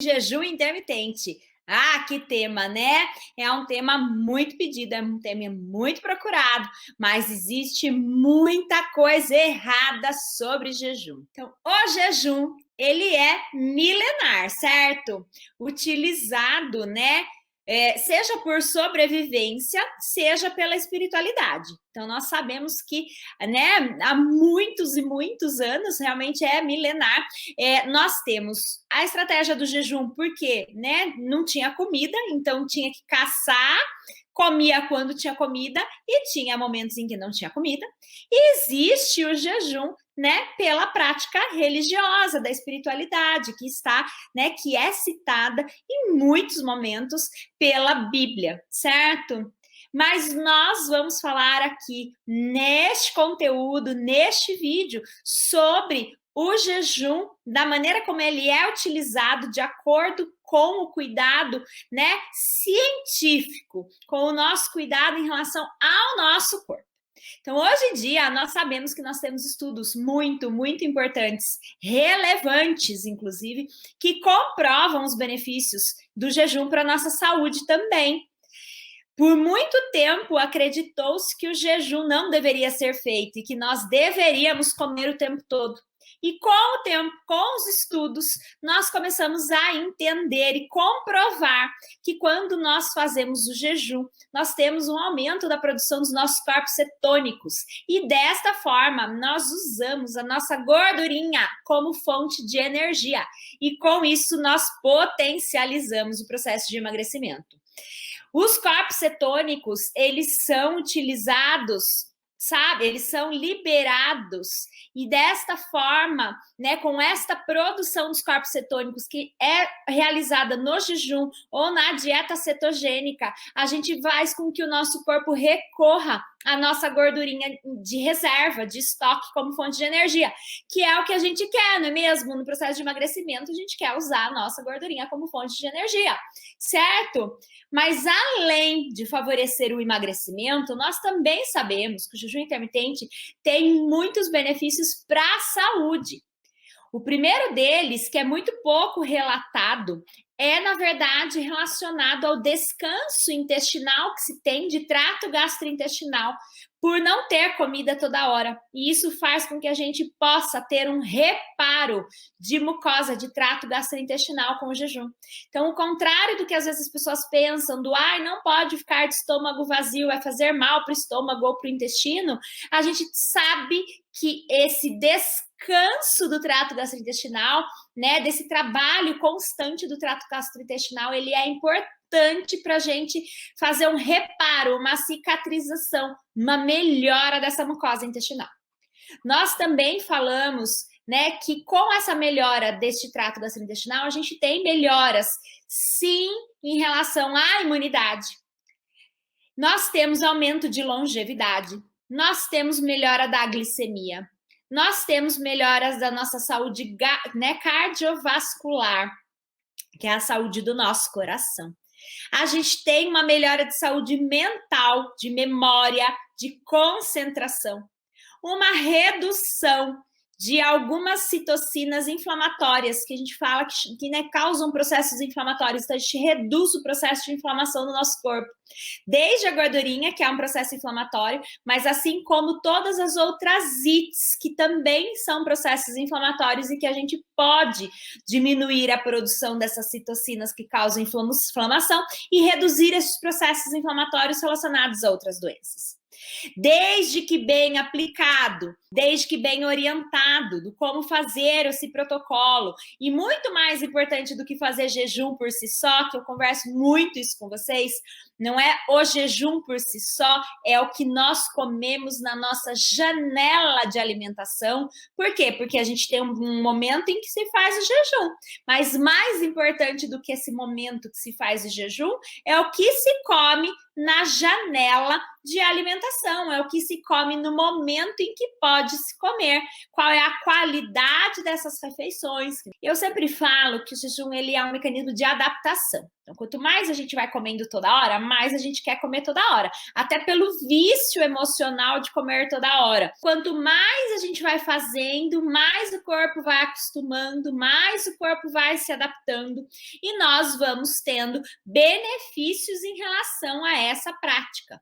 Jejum intermitente. Ah, que tema, né? É um tema muito pedido, é um tema muito procurado, mas existe muita coisa errada sobre jejum. Então, o jejum, ele é milenar, certo? Utilizado, né? Seja por sobrevivência, seja pela espiritualidade. Então, nós sabemos que, né, há muitos e muitos anos, realmente é milenar, nós temos a estratégia do jejum, porque, né, não tinha comida, então tinha que caçar, comia quando tinha comida e tinha momentos em que não tinha comida. E existe o jejum, né, pela prática religiosa da espiritualidade, que está, né, que é citada em muitos momentos pela Bíblia, certo? Mas nós vamos falar aqui neste conteúdo, neste vídeo, sobre o jejum, da maneira como ele é utilizado de acordo com o cuidado, né, científico, com o nosso cuidado em relação ao nosso corpo. Então, hoje em dia, nós sabemos que nós temos estudos muito, muito importantes, relevantes, inclusive, que comprovam os benefícios do jejum para a nossa saúde também. Por muito tempo, acreditou-se que o jejum não deveria ser feito e que nós deveríamos comer o tempo todo. E com o tempo, com os estudos, nós começamos a entender e comprovar que quando nós fazemos o jejum, nós temos um aumento da produção dos nossos corpos cetônicos. E desta forma, nós usamos a nossa gordurinha como fonte de energia. E com isso, nós potencializamos o processo de emagrecimento. Os corpos cetônicos, eles são utilizados, sabe? Eles são liberados e desta forma, né, com esta produção dos corpos cetônicos que é realizada no jejum ou na dieta cetogênica, a gente faz com que o nosso corpo recorra à nossa gordurinha de reserva, de estoque como fonte de energia, que é o que a gente quer, não é mesmo? No processo de emagrecimento, a gente quer usar a nossa gordurinha como fonte de energia, certo? Mas além de favorecer o emagrecimento, nós também sabemos que o jejum intermitente tem muitos benefícios para a saúde. O primeiro deles, que é muito pouco relatado, é, na verdade, relacionado ao descanso intestinal que se tem de trato gastrointestinal por não ter comida toda hora. E isso faz com que a gente possa ter um reparo de mucosa, de trato gastrointestinal com o jejum. Então, o contrário do que às vezes as pessoas pensam, do não pode ficar de estômago vazio, vai fazer mal para o estômago ou para o intestino, a gente sabe que esse descanso do trato gastrointestinal, né, desse trabalho constante do trato gastrointestinal, ele é importante para a gente fazer um reparo, uma cicatrização, uma melhora dessa mucosa intestinal. Nós também falamos, né, que com essa melhora deste trato gastrointestinal, a gente tem melhoras, sim, em relação à imunidade. Nós temos aumento de longevidade, nós temos melhora da glicemia, nós temos melhoras da nossa saúde, né, cardiovascular, que é a saúde do nosso coração. A gente tem uma melhora de saúde mental, de memória, de concentração, uma redução de algumas citocinas inflamatórias, que a gente fala que né, causam processos inflamatórios, então a gente reduz o processo de inflamação no nosso corpo. Desde a gordurinha, que é um processo inflamatório, mas assim como todas as outras ites, que também são processos inflamatórios e que a gente pode diminuir a produção dessas citocinas que causam inflamação e reduzir esses processos inflamatórios relacionados a outras doenças. Desde que bem aplicado, desde que bem orientado do como fazer esse protocolo, e muito mais importante do que fazer jejum por si só, que eu converso muito isso com vocês, não é o jejum por si só, é o que nós comemos na nossa janela de alimentação. Por quê? Porque a gente tem um momento em que se faz o jejum, mas mais importante do que esse momento que se faz o jejum é o que se come na janela de alimentação, é o que se come no momento em que pode se comer, qual é a qualidade dessas refeições. Eu sempre falo que o jejum ele é um mecanismo de adaptação. Então, quanto mais a gente vai comendo toda hora, mais a gente quer comer toda hora. Até pelo vício emocional de comer toda hora. Quanto mais a gente vai fazendo, mais o corpo vai acostumando, mais o corpo vai se adaptando e nós vamos tendo benefícios em relação a essa prática.